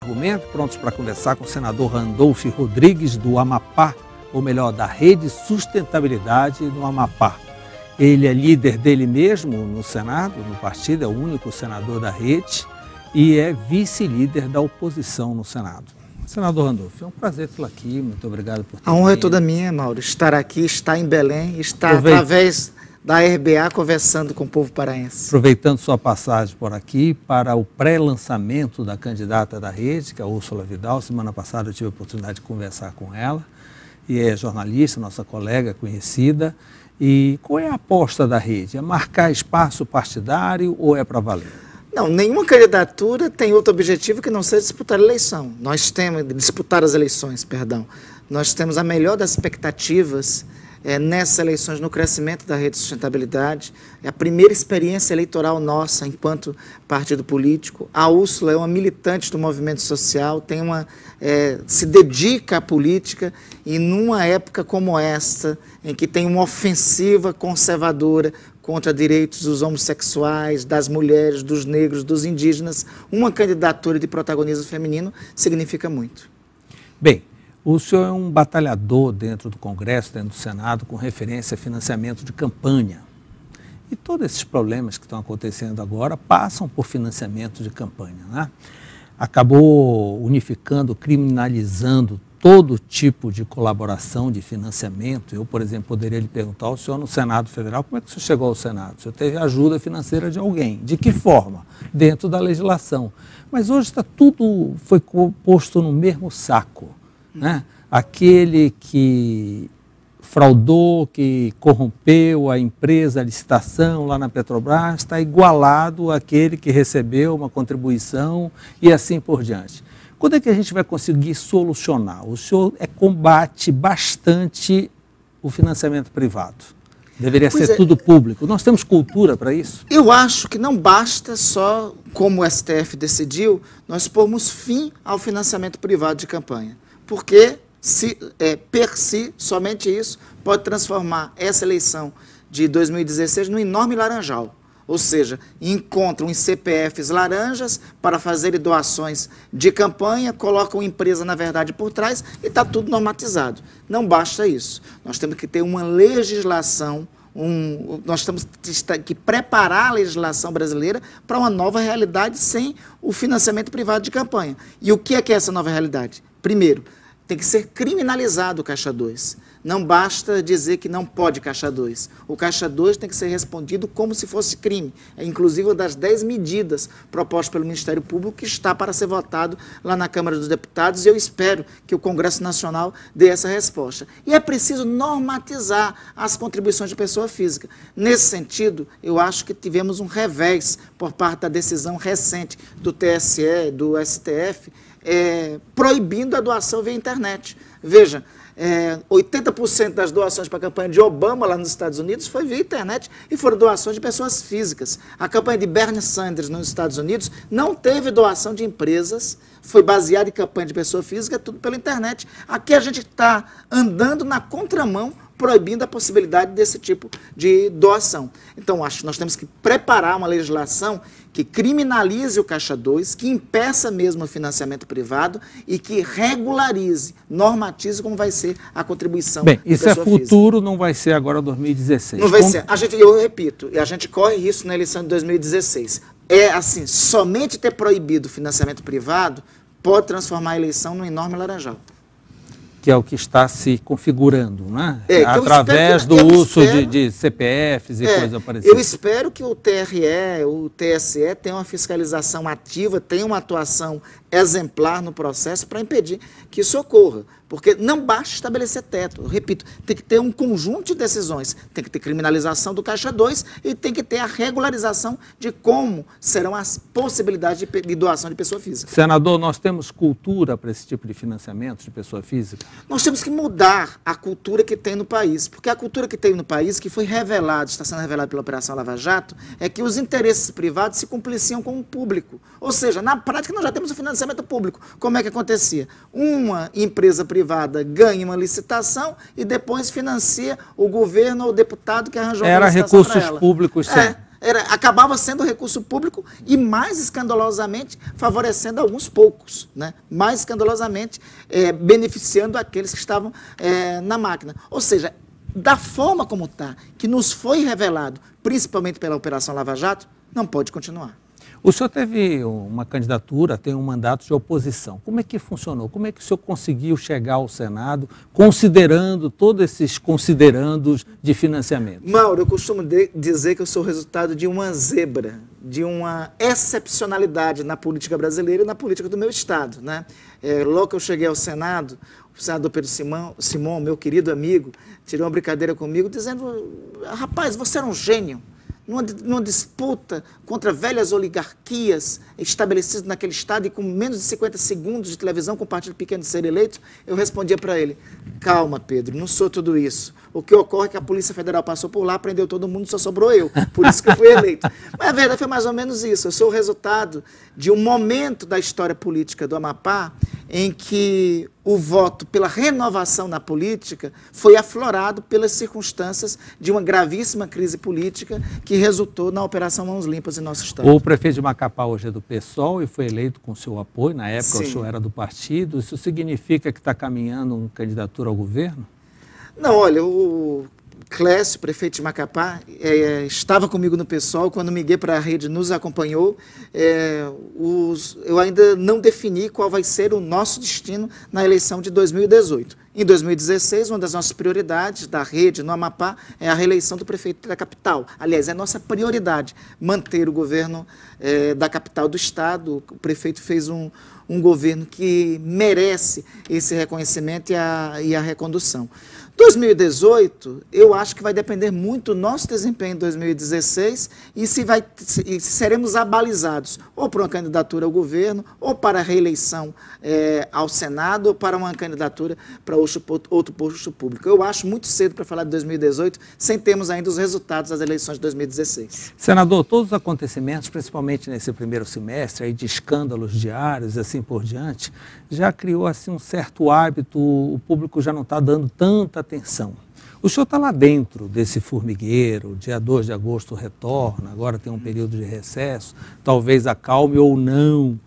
Argumento, prontos para conversar com o senador Randolfo Rodrigues, do Amapá, ou melhor, da Rede Sustentabilidade do Amapá. Ele é líder dele mesmo no Senado, no partido, é o único senador da rede e é vice-líder da oposição no Senado. Senador Randolfo, é um prazer tê-lo aqui, muito obrigado por ter vindo. A honra é toda minha, Mauro, estar aqui, estar em Belém, estar através da RBA conversando com o povo paraense. Aproveitando sua passagem por aqui para o pré-lançamento da candidata da rede, que é a Úrsula Vidal. Semana passada eu tive a oportunidade de conversar com ela, e é jornalista, nossa colega conhecida. E qual é a aposta da rede? É marcar espaço partidário ou é para valer? Não, nenhuma candidatura tem outro objetivo que não seja disputar a eleição. Nós temos, disputar as eleições, perdão. Nós temos a melhor das expectativas nessas eleições, no crescimento da Rede de Sustentabilidade. É a primeira experiência eleitoral nossa enquanto partido político. A Úrsula é uma militante do movimento social, se dedica à política e numa época como esta, em que tem uma ofensiva conservadora contra direitos dos homossexuais, das mulheres, dos negros, dos indígenas, uma candidatura de protagonismo feminino significa muito. Bem, o senhor é um batalhador dentro do Congresso, dentro do Senado, com referência a financiamento de campanha. E todos esses problemas que estão acontecendo agora passam por financiamento de campanha, né? Acabou unificando, criminalizando todo tipo de colaboração, de financiamento. Eu, por exemplo, poderia lhe perguntar ao senhor no Senado Federal, como é que o senhor chegou ao Senado? O senhor teve ajuda financeira de alguém? De que forma? Dentro da legislação. Mas hoje foi posto no mesmo saco, né? Aquele que fraudou, que corrompeu a empresa, a licitação lá na Petrobras, está igualado àquele que recebeu uma contribuição e assim por diante. Quando é que a gente vai conseguir solucionar? O senhor combate bastante o financiamento privado. Deveria ser tudo público. Nós temos cultura para isso? Eu acho que não basta só, como o STF decidiu, nós pormos fim ao financiamento privado de campanha. Porque, per si, somente isso pode transformar essa eleição de 2016 num enorme laranjal. Ou seja, encontram em CPFs laranjas para fazerem doações de campanha, colocam empresa, na verdade, por trás e está tudo normatizado. Não basta isso. Nós temos que ter uma legislação, nós temos que preparar a legislação brasileira para uma nova realidade sem o financiamento privado de campanha. E o que é essa nova realidade? Primeiro, tem que ser criminalizado o Caixa 2. Não basta dizer que não pode Caixa 2. O Caixa 2 tem que ser respondido como se fosse crime. É inclusive uma das 10 medidas propostas pelo Ministério Público que está para ser votado lá na Câmara dos Deputados e eu espero que o Congresso Nacional dê essa resposta. E é preciso normatizar as contribuições de pessoa física. Nesse sentido, eu acho que tivemos um revés por parte da decisão recente do TSE, do STF, proibindo a doação via internet. Veja, 80% das doações para a campanha de Obama lá nos Estados Unidos foi via internet e foram doações de pessoas físicas. A campanha de Bernie Sanders nos Estados Unidos não teve doação de empresas, foi baseada em campanha de pessoa física, tudo pela internet. Aqui a gente está andando na contramão, proibindo a possibilidade desse tipo de doação. Então, acho que nós temos que preparar uma legislação que criminalize o Caixa 2, que impeça mesmo o financiamento privado e que regularize, normatize como vai ser a contribuição. Bem, isso é futuro, não vai ser agora 2016. Não vai ser. Eu repito, a gente corre isso na eleição de 2016. É assim, somente ter proibido o financiamento privado pode transformar a eleição num enorme laranjal. Que é o que está se configurando, né? Através do uso de CPFs e coisas parecidas. Eu espero que o TRE, o TSE tenha uma fiscalização ativa, tenha uma atuação exemplar no processo para impedir que isso ocorra. Porque não basta estabelecer teto, eu repito, tem que ter um conjunto de decisões, tem que ter criminalização do Caixa 2 e tem que ter a regularização de como serão as possibilidades de doação de pessoa física. Senador, nós temos cultura para esse tipo de financiamento de pessoa física? Nós temos que mudar a cultura que tem no país, porque a cultura que tem no país, que foi revelada, está sendo revelada pela Operação Lava Jato, é que os interesses privados se compliciam com o público. Ou seja, na prática nós já temos o financiamento público. Como é que acontecia? Uma empresa privada ganha uma licitação e depois financia o governo ou o deputado que arranjou a licitação para ela. Era recursos públicos, sim. acabava sendo recurso público e, mais escandalosamente, favorecendo alguns poucos, né? Mais escandalosamente, beneficiando aqueles que estavam na máquina. Ou seja, da forma como está, que nos foi revelado, principalmente pela Operação Lava Jato, não pode continuar. O senhor teve uma candidatura, tem um mandato de oposição. Como é que funcionou? Como é que o senhor conseguiu chegar ao Senado, considerando todos esses considerandos de financiamento? Mauro, eu costumo dizer que eu sou o resultado de uma zebra, de uma excepcionalidade na política brasileira e na política do meu estado, né? Logo que eu cheguei ao Senado, o senador Pedro Simão, meu querido amigo, tirou uma brincadeira comigo, dizendo: rapaz, você era um gênio. Numa disputa contra velhas oligarquias estabelecidas naquele estado e com menos de 50 segundos de televisão com o partido pequeno de ser eleito, eu respondia para ele: calma, Pedro, não sou tudo isso. O que ocorre é que a Polícia Federal passou por lá, prendeu todo mundo, só sobrou eu. Por isso que eu fui eleito. Mas a verdade foi mais ou menos isso. Eu sou o resultado de um momento da história política do Amapá em que o voto pela renovação na política foi aflorado pelas circunstâncias de uma gravíssima crise política que resultou na Operação Mãos Limpas em nosso estado. O prefeito de Macapá hoje é do PSOL e foi eleito com seu apoio. Na época, o senhor era do partido. Isso significa que está caminhando uma candidatura ao governo? Não, olha, o Clécio, prefeito de Macapá, estava comigo no PSOL, quando miguei para a rede, nos acompanhou. Eu ainda não defini qual vai ser o nosso destino na eleição de 2018. Em 2016, uma das nossas prioridades da rede no Amapá é a reeleição do prefeito da capital. Aliás, é nossa prioridade manter o governo da capital do estado. O prefeito fez um governo que merece esse reconhecimento e a recondução. 2018, eu acho que vai depender muito do nosso desempenho em 2016 e se seremos abalizados ou por uma candidatura ao governo, ou para a reeleição ao Senado, ou para uma candidatura para outro posto público. Eu acho muito cedo para falar de 2018, sem termos ainda os resultados das eleições de 2016. Senador, todos os acontecimentos, principalmente nesse primeiro semestre, aí de escândalos diários e assim por diante, já criou assim, um certo hábito, o público já não está dando tanta atenção. O senhor está lá dentro desse formigueiro, dia 2 de agosto retorna, agora tem um período de recesso, talvez acalme ou não.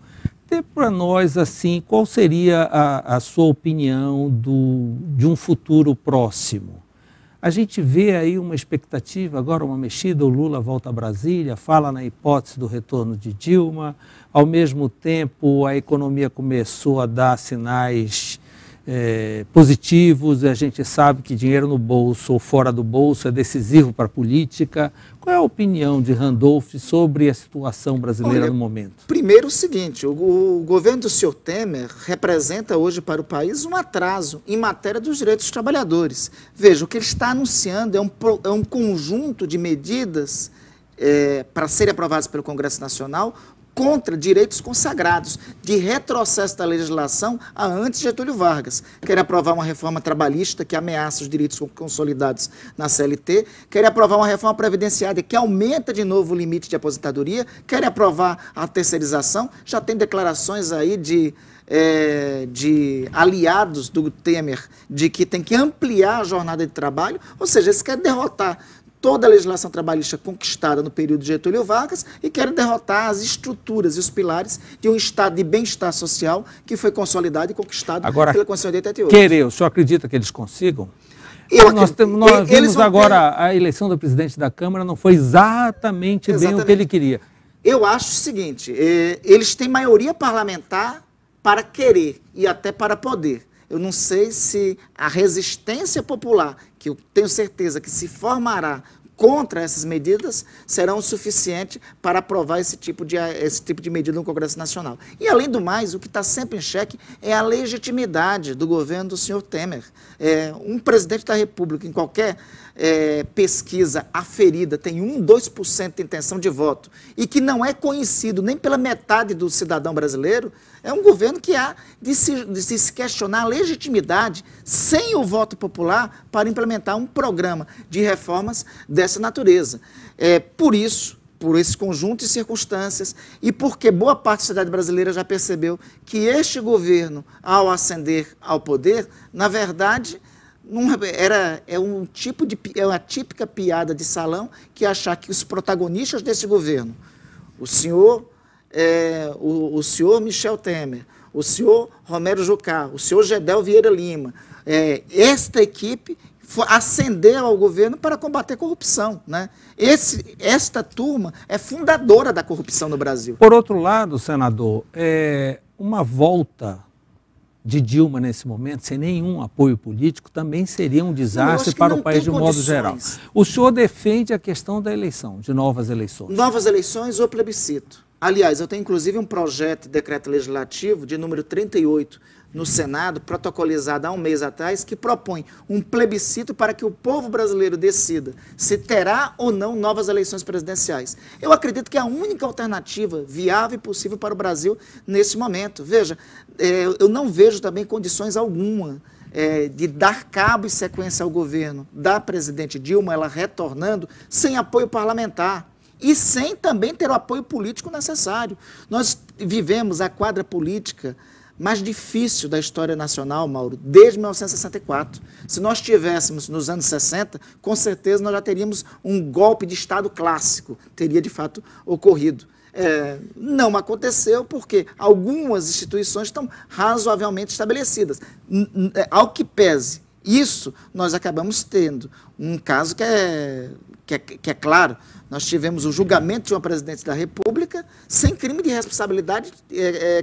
Dê para nós, assim, qual seria a sua opinião de um futuro próximo? A gente vê aí uma expectativa, agora uma mexida, o Lula volta a Brasília, fala na hipótese do retorno de Dilma, ao mesmo tempo a economia começou a dar sinais positivos, a gente sabe que dinheiro no bolso ou fora do bolso é decisivo para a política. Qual é a opinião de Randolph sobre a situação brasileira no momento? Primeiro o seguinte, o governo do senhor Temer representa hoje para o país um atraso em matéria dos direitos dos trabalhadores. Veja, o que ele está anunciando é um conjunto de medidas para serem aprovadas pelo Congresso Nacional contra direitos consagrados, de retrocesso da legislação a antes de Getúlio Vargas. Querem aprovar uma reforma trabalhista que ameaça os direitos consolidados na CLT, querem aprovar uma reforma previdenciária que aumenta de novo o limite de aposentadoria, querem aprovar a terceirização. Já tem declarações aí de aliados do Temer de que tem que ampliar a jornada de trabalho, ou seja, eles querem derrotar toda a legislação trabalhista conquistada no período de Getúlio Vargas e querem derrotar as estruturas e os pilares de um estado de bem-estar social que foi consolidado e conquistado pela Constituição de 88. O senhor acredita que eles consigam? Nós vimos agora a eleição do presidente da Câmara não foi exatamente bem o que ele queria. Eu acho o seguinte, eles têm maioria parlamentar para querer e até para poder. Eu não sei se a resistência popular, que eu tenho certeza que se formará contra essas medidas, serão o suficiente para aprovar esse tipo de medida no Congresso Nacional. E, além do mais, o que está sempre em xeque é a legitimidade do governo do senhor Temer. Um presidente da República, em qualquer pesquisa aferida, tem 2% de intenção de voto e que não é conhecido nem pela metade do cidadão brasileiro, é um governo que há de se questionar a legitimidade, sem o voto popular, para implementar um programa de reformas dessa natureza. Por isso, por esse conjunto de circunstâncias e porque boa parte da sociedade brasileira já percebeu que este governo, ao ascender ao poder, na verdade, É uma típica piada de salão que achar que os protagonistas desse governo, o senhor Michel Temer, o senhor Romero Jucá, o senhor Gedel Vieira Lima, esta equipe ascendeu ao governo para combater a corrupção, né? Esta turma é fundadora da corrupção no Brasil. Por outro lado, senador, uma volta de Dilma nesse momento, sem nenhum apoio político, também seria um desastre para o país de um modo geral. O senhor defende a questão da eleição, de novas eleições. Novas eleições ou plebiscito. Aliás, eu tenho inclusive um projeto de decreto legislativo de número 38 no Senado, protocolizado há um mês atrás, que propõe um plebiscito para que o povo brasileiro decida se terá ou não novas eleições presidenciais. Eu acredito que é a única alternativa viável e possível para o Brasil nesse momento. Veja, eu não vejo também condições alguma de dar cabo e sequência ao governo da presidente Dilma, ela retornando, sem apoio parlamentar. E sem também ter o apoio político necessário. Nós vivemos a quadra política mais difícil da história nacional, Mauro, desde 1964. Se nós tivéssemos nos anos 60, com certeza nós já teríamos um golpe de Estado clássico, teria de fato ocorrido. Não aconteceu porque algumas instituições estão razoavelmente estabelecidas. Ao que pese isso, nós acabamos tendo um caso que é claro. Nós tivemos o julgamento de uma presidente da República sem crime de responsabilidade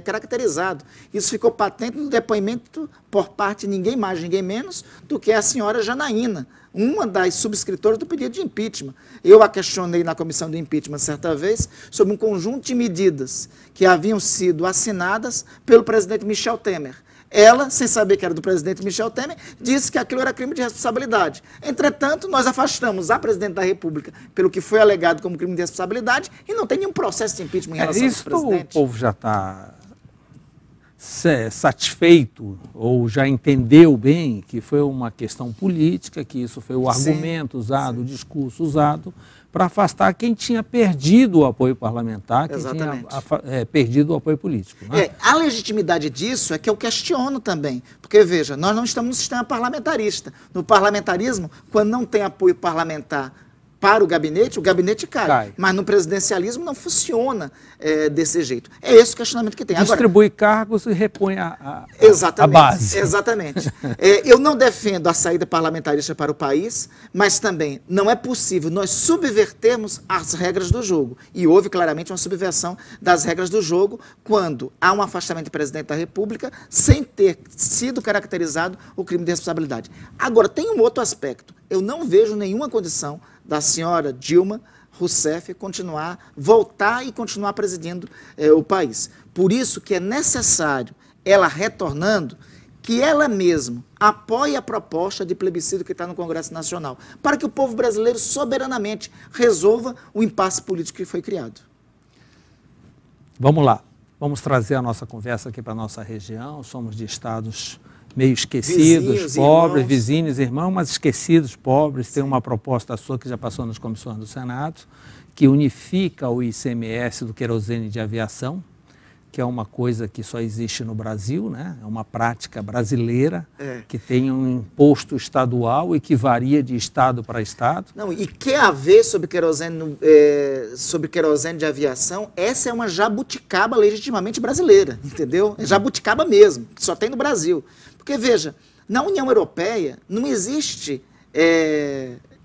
caracterizado. Isso ficou patente no depoimento por parte de ninguém mais, ninguém menos do que a senhora Janaína, uma das subscritoras do pedido de impeachment. Eu a questionei na comissão de impeachment certa vez sobre um conjunto de medidas que haviam sido assinadas pelo presidente Michel Temer. Ela, sem saber que era do presidente Michel Temer, disse que aquilo era crime de responsabilidade. Entretanto, nós afastamos a presidente da República pelo que foi alegado como crime de responsabilidade e não tem nenhum processo de impeachment em relação ao presidente. O povo já está satisfeito ou já entendeu bem que foi uma questão política, que isso foi o argumento usado, o discurso usado para afastar quem tinha perdido o apoio parlamentar, quem tinha perdido o apoio político. Né? A legitimidade disso é que eu questiono também, porque, veja, nós não estamos no sistema parlamentarista. No parlamentarismo, quando não tem apoio parlamentar para o gabinete cai. Mas no presidencialismo não funciona desse jeito. É esse o questionamento que tem. Distribui cargos e repõe a base. Exatamente. Eu não defendo a saída parlamentarista para o país, mas também não é possível nós subvertermos as regras do jogo. E houve claramente uma subversão das regras do jogo quando há um afastamento do presidente da República sem ter sido caracterizado o crime de responsabilidade. Agora, tem um outro aspecto. Eu não vejo nenhuma condição da senhora Dilma Rousseff voltar e continuar presidindo o país. Por isso que é necessário, ela retornando, que ela mesma apoie a proposta de plebiscito que está no Congresso Nacional, para que o povo brasileiro soberanamente resolva o impasse político que foi criado. Vamos lá, vamos trazer a nossa conversa aqui para a nossa região. Somos de estados meio esquecidos, vizinhos, pobres, irmãos. Vizinhos, irmãos, mas esquecidos, pobres. Tem uma proposta sua que já passou nas comissões do Senado, que unifica o ICMS do querosene de aviação, que é uma coisa que só existe no Brasil, né? É uma prática brasileira, que tem um imposto estadual e que varia de estado para estado. Não, e quer haver sobre querosene de aviação, essa é uma jabuticaba legitimamente brasileira, entendeu? É jabuticaba mesmo, que só tem no Brasil. Porque, veja, na União Europeia não existe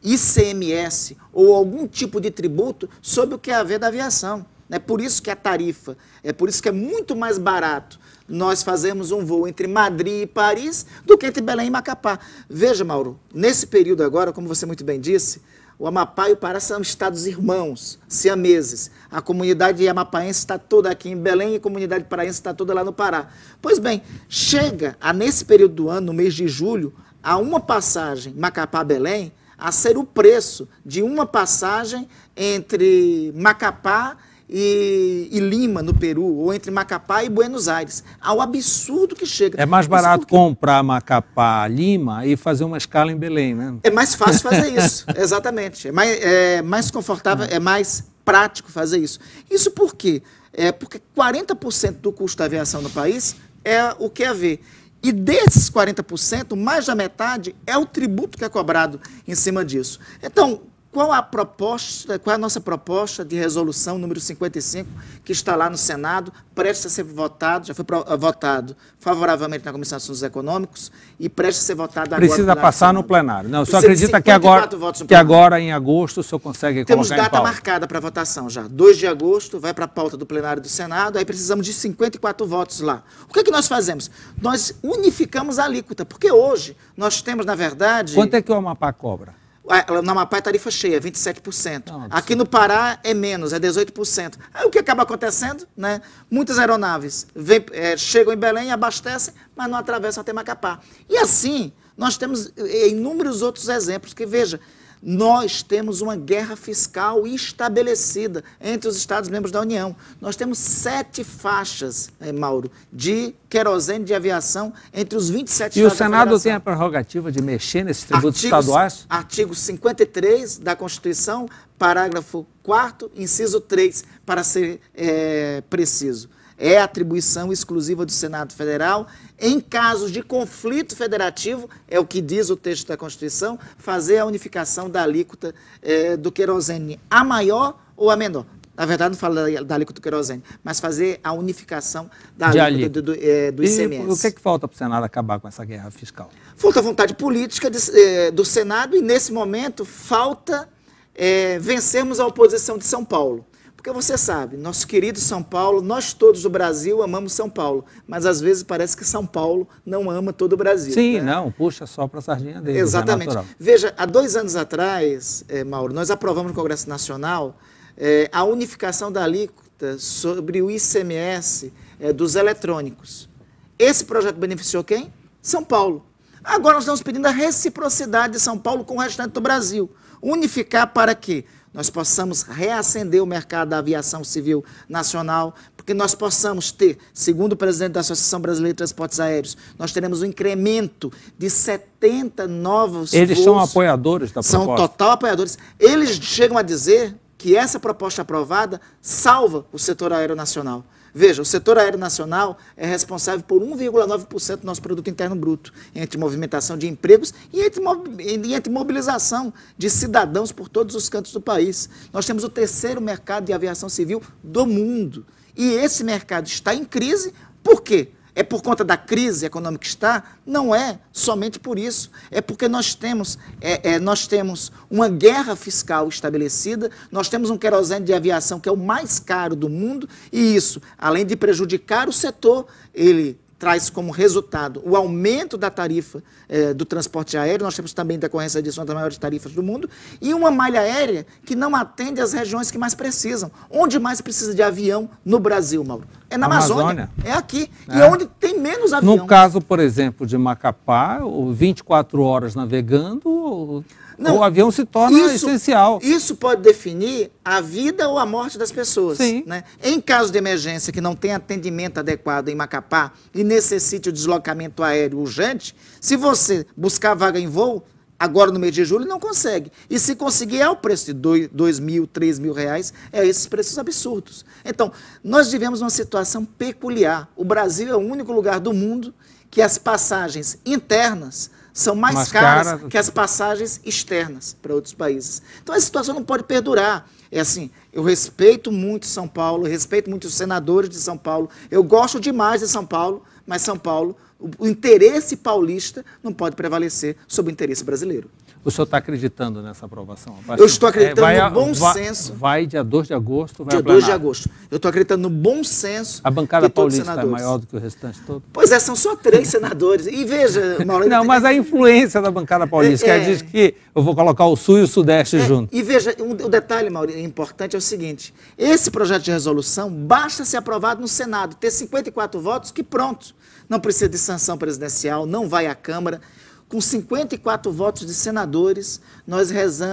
ICMS ou algum tipo de tributo sobre o que haver da aviação. É por isso que a tarifa, é por isso que é muito mais barato nós fazermos um voo entre Madrid e Paris do que entre Belém e Macapá. Veja, Mauro, nesse período agora, como você muito bem disse, o Amapá e o Pará são estados irmãos, siameses. A comunidade amapaense está toda aqui em Belém e a comunidade paraense está toda lá no Pará. Pois bem, chega nesse período do ano, no mês de julho, a uma passagem Macapá-Belém a ser o preço de uma passagem entre Macapá e Lima, no Peru, ou entre Macapá e Buenos Aires. Ao absurdo que chega. É mais barato comprar Macapá, Lima e fazer uma escala em Belém, né? É mais fácil fazer isso, exatamente. É mais confortável, é mais prático fazer isso. Isso por quê? Porque 40% do custo da aviação no país é o QAV. E desses 40%, mais da metade é o tributo que é cobrado em cima disso. Então, qual é a nossa proposta de resolução número 55, que está lá no Senado, prestes a ser votado, já foi votado favoravelmente na Comissão de Assuntos Econômicos e prestes a ser votado agora. Precisa passar no plenário. Não, o senhor acredita que agora, em agosto, o senhor consegue colocar em pauta? Temos data marcada para votação já. 2 de agosto, vai para a pauta do plenário do Senado, aí precisamos de 54 votos lá. O que é que nós fazemos? Nós unificamos a alíquota, porque hoje nós temos, na verdade... Quanto é que o Amapá cobra? Na Amapá é tarifa cheia, 27%. Não, aqui no Pará é menos, é 18%. Aí o que acaba acontecendo? Né? Muitas aeronaves chegam em Belém, abastecem, mas não atravessam até Macapá. E assim, nós temos inúmeros outros exemplos que, veja, nós temos uma guerra fiscal estabelecida entre os Estados-membros da União. Nós temos 7 faixas, Mauro, de querosene de aviação entre os 27 Estados da Federação. E o Senado tem a prerrogativa de mexer nesses tributos estaduais? Artigo 53 da Constituição, parágrafo 4º, inciso 3, para ser preciso. É atribuição exclusiva do Senado Federal. Em casos de conflito federativo, é o que diz o texto da Constituição, fazer a unificação da alíquota do querosene, a maior ou a menor. Na verdade, não falo da alíquota do querosene, mas fazer a unificação da alíquota do ICMS. E o que é que falta para o Senado acabar com essa guerra fiscal? Falta vontade política do Senado e, nesse momento, falta vencermos a oposição de São Paulo. Porque você sabe, nosso querido São Paulo, nós todos do Brasil amamos São Paulo, mas às vezes parece que São Paulo não ama todo o Brasil. Sim, né? Não, puxa só para a sardinha dele. Exatamente. Veja, há 2 anos atrás, Mauro, nós aprovamos no Congresso Nacional a unificação da alíquota sobre o ICMS dos eletrônicos. Esse projeto beneficiou quem? São Paulo. Agora nós estamos pedindo a reciprocidade de São Paulo com o restante do Brasil. Unificar para quê? Nós possamos reacender o mercado da aviação civil nacional, porque nós possamos ter, segundo o presidente da Associação Brasileira de Transportes Aéreos, nós teremos um incremento de 70 novos voos. Eles são apoiadores da proposta? São total apoiadores. Eles chegam a dizer que essa proposta aprovada salva o setor aéreo nacional. Veja, o setor aéreo nacional é responsável por 1,9% do nosso produto interno bruto, entre movimentação de empregos e entre mobilização de cidadãos por todos os cantos do país. Nós temos o 3º mercado de aviação civil do mundo. E esse mercado está em crise, por quê? É por conta da crise econômica que está? Não é somente por isso. É porque nós temos uma guerra fiscal estabelecida, nós temos um querosene de aviação que é o mais caro do mundo, e isso, além de prejudicar o setor, ele traz como resultado o aumento da tarifa do transporte aéreo. Nós temos também, em decorrência disso, uma das maiores tarifas do mundo, e uma malha aérea que não atende às regiões que mais precisam. Onde mais precisa de avião no Brasil, Mauro? É na Amazônia. É aqui. E onde tem menos avião. No caso, por exemplo, de Macapá, 24 horas navegando, o avião se torna essencial. Isso pode definir a vida ou a morte das pessoas. Sim. Né? Em caso de emergência que não tem atendimento adequado em Macapá e necessite o deslocamento aéreo urgente, se você buscar vaga em voo, agora no mês de julho não consegue. E se conseguir é o preço de R$2.000, R$3.000, esses preços absurdos. Então, nós vivemos uma situação peculiar. O Brasil é o único lugar do mundo que as passagens internas são mais caras que as passagens externas para outros países. Então, essa situação não pode perdurar. É assim, eu respeito muito São Paulo, eu respeito muito os senadores de São Paulo, eu gosto demais de São Paulo, mas São Paulo, o interesse paulista não pode prevalecer sobre o interesse brasileiro. O senhor está acreditando nessa aprovação? Eu estou acreditando no bom senso. Vai dia 2 de agosto, vai dia 2 de agosto. Eu estou acreditando no bom senso. A bancada paulista é maior do que o restante todo? Pois é, são só 3 senadores. E veja, Mauro... Não, mas a influência da bancada paulista, que diz que eu vou colocar o Sul e o Sudeste junto. E veja, o detalhe, Mauro, importante é o seguinte, esse projeto de resolução basta ser aprovado no Senado, ter 54 votos, que pronto. Não precisa de sanção presidencial, não vai à Com 54 votos de senadores, nós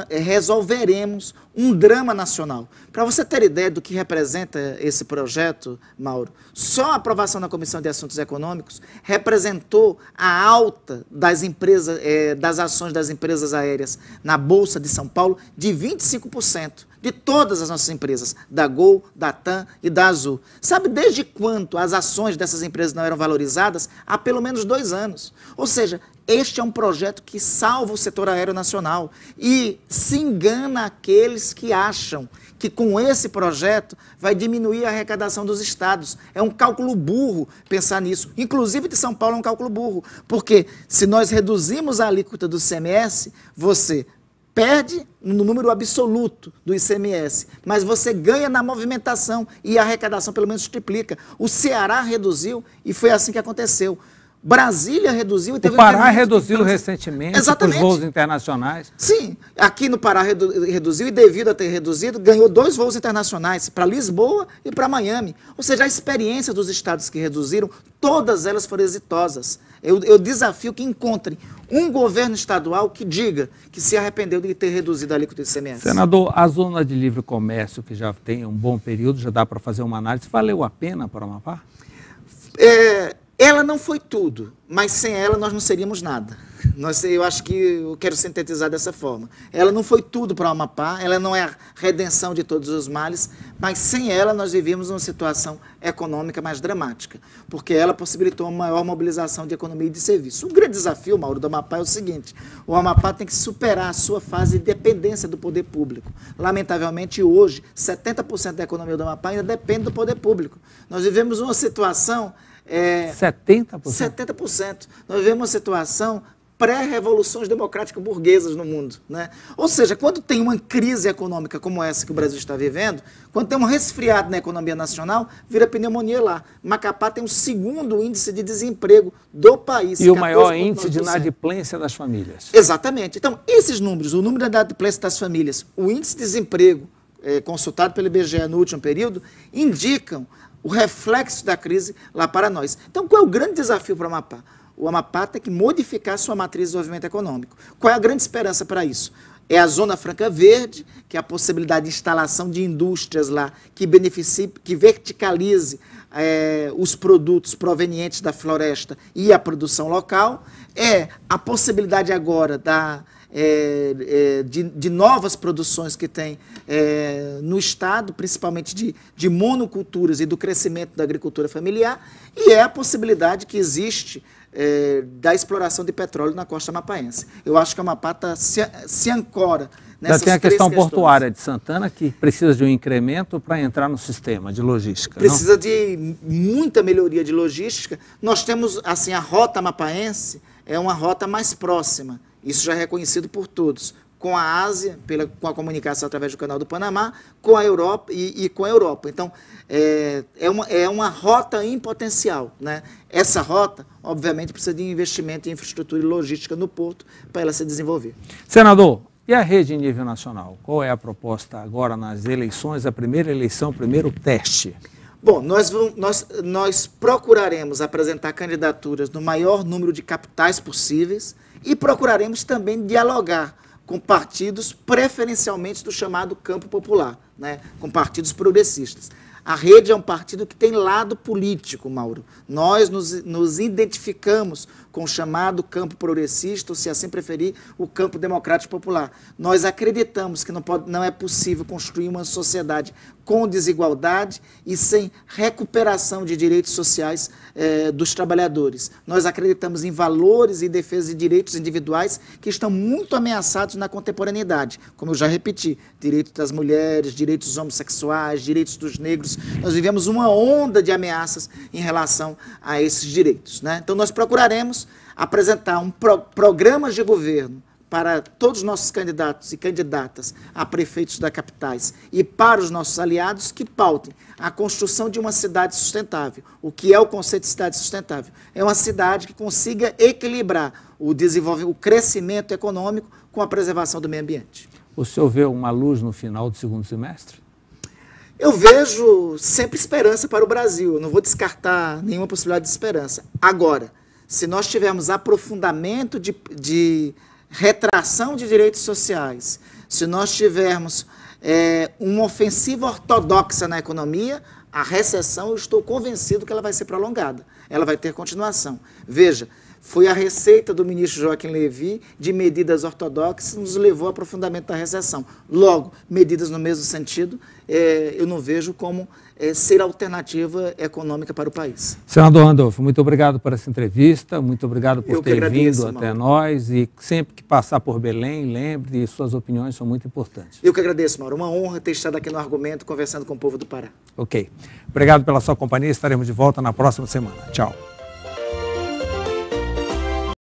resolveremos um drama nacional. Para você ter ideia do que representa esse projeto, Mauro, só a aprovação na Comissão de Assuntos Econômicos representou a alta das empresas, das ações das empresas aéreas na Bolsa de São Paulo de 25%. De todas as nossas empresas, da Gol, da TAM e da Azul. Sabe desde quando as ações dessas empresas não eram valorizadas? Há pelo menos 2 anos. Ou seja, este é um projeto que salva o setor aéreo nacional e se engana aqueles que acham que com esse projeto vai diminuir a arrecadação dos estados. É um cálculo burro pensar nisso. Inclusive de São Paulo é um cálculo burro, porque se nós reduzimos a alíquota do ICMS, você perde no número absoluto do ICMS, mas você ganha na movimentação e a arrecadação pelo menos triplica. O Ceará reduziu e foi assim que aconteceu. Brasília reduziu e teve o Pará reduziu recentemente os voos internacionais. Sim, aqui no Pará reduziu e devido a ter reduzido, ganhou 2 voos internacionais, para Lisboa e para Miami. Ou seja, a experiência dos estados que reduziram, todas elas foram exitosas. Eu desafio que encontrem um governo estadual que diga que se arrependeu de ter reduzido a alíquota do ICMS. Senador, a zona de livre comércio, que já tem um bom período, já dá para fazer uma análise, valeu a pena para o Amapá? Ela não foi tudo, mas sem ela nós não seríamos nada. Eu acho que eu quero sintetizar dessa forma. Ela não foi tudo para o Amapá, ela não é a redenção de todos os males, mas sem ela nós vivíamos uma situação econômica mais dramática, porque ela possibilitou uma maior mobilização de economia e de serviço. O grande desafio, Mauro, do Amapá é o seguinte: o Amapá tem que superar a sua fase de dependência do poder público. Lamentavelmente, hoje, 70% da economia do Amapá ainda depende do poder público. Nós vivemos uma situação... 70%? 70%. Nós vivemos uma situação pré-revoluções democráticas burguesas no mundo, né? Ou seja, quando tem uma crise econômica como essa que o Brasil está vivendo, quando tem um resfriado na economia nacional, vira pneumonia lá. Macapá tem o 2º índice de desemprego do país. E o maior índice de inadimplência das famílias. Exatamente. Então, esses números, o número de inadimplência das famílias, o índice de desemprego consultado pelo IBGE no último período, indicam o reflexo da crise lá para nós. Então, qual é o grande desafio para o Amapá? O Amapá tem que modificar sua matriz de desenvolvimento econômico. Qual é a grande esperança para isso? É a Zona Franca Verde, que é a possibilidade de instalação de indústrias lá, que beneficie, que verticalize os produtos provenientes da floresta e a produção local. É a possibilidade agora de novas produções que tem no estado, principalmente de monoculturas e do crescimento da agricultura familiar, e é a possibilidade que existe da exploração de petróleo na costa amapaense. Eu acho que a Amapá se ancora nessas 3 questões. Já tem a questão portuária de Santana, que precisa de um incremento para entrar no sistema de logística. Precisa de muita melhoria de logística. Nós temos, assim, a rota amapaense é uma rota mais próxima. Isso já é reconhecido por todos, com a Ásia, com a comunicação através do Canal do Panamá, com a Europa e com a Europa. Então, é uma rota em potencial, né? Essa rota, obviamente, precisa de investimento em infraestrutura e logística no porto para ela se desenvolver. Senador, e a rede em nível nacional? Qual é a proposta agora nas eleições, a primeira eleição, o primeiro teste? Bom, nós procuraremos apresentar candidaturas no maior número de capitais possíveis e procuraremos também dialogar com partidos preferencialmente do chamado campo popular, né? Com partidos progressistas. A rede é um partido que tem lado político, Mauro. Nós nos identificamos com o chamado campo progressista, ou se assim preferir, o campo democrático popular. Nós acreditamos que não é possível construir uma sociedade com desigualdade e sem recuperação de direitos sociais dos trabalhadores. Nós acreditamos em valores e defesa de direitos individuais que estão muito ameaçados na contemporaneidade. Como eu já repeti, direitos das mulheres, direitos homossexuais, direitos dos negros. Nós vivemos uma onda de ameaças em relação a esses direitos, né? Então, nós procuraremos apresentar programas de governo para todos os nossos candidatos e candidatas a prefeitos da capitais e para os nossos aliados que pautem a construção de uma cidade sustentável. O que é o conceito de cidade sustentável? É uma cidade que consiga equilibrar o crescimento econômico com a preservação do meio ambiente. O senhor vê uma luz no final do 2º semestre? Eu vejo sempre esperança para o Brasil. Eu não vou descartar nenhuma possibilidade de esperança. Agora, se nós tivermos aprofundamento de retração de direitos sociais, se nós tivermos uma ofensiva ortodoxa na economia, a recessão, eu estou convencido que ela vai ser prolongada. Ela vai ter continuação. Veja, foi a receita do ministro Joaquim Levy de medidas ortodoxas que nos levou ao aprofundamento da recessão. Logo, medidas no mesmo sentido, eu não vejo como ser alternativa econômica para o país. Senador Randolfo, muito obrigado por essa entrevista, muito obrigado por ter vindo até nós, e sempre que passar por Belém, lembre, suas opiniões são muito importantes. Eu que agradeço, Mauro. Uma honra ter estado aqui no Argumento, conversando com o povo do Pará. Ok. Obrigado pela sua companhia, estaremos de volta na próxima semana. Tchau.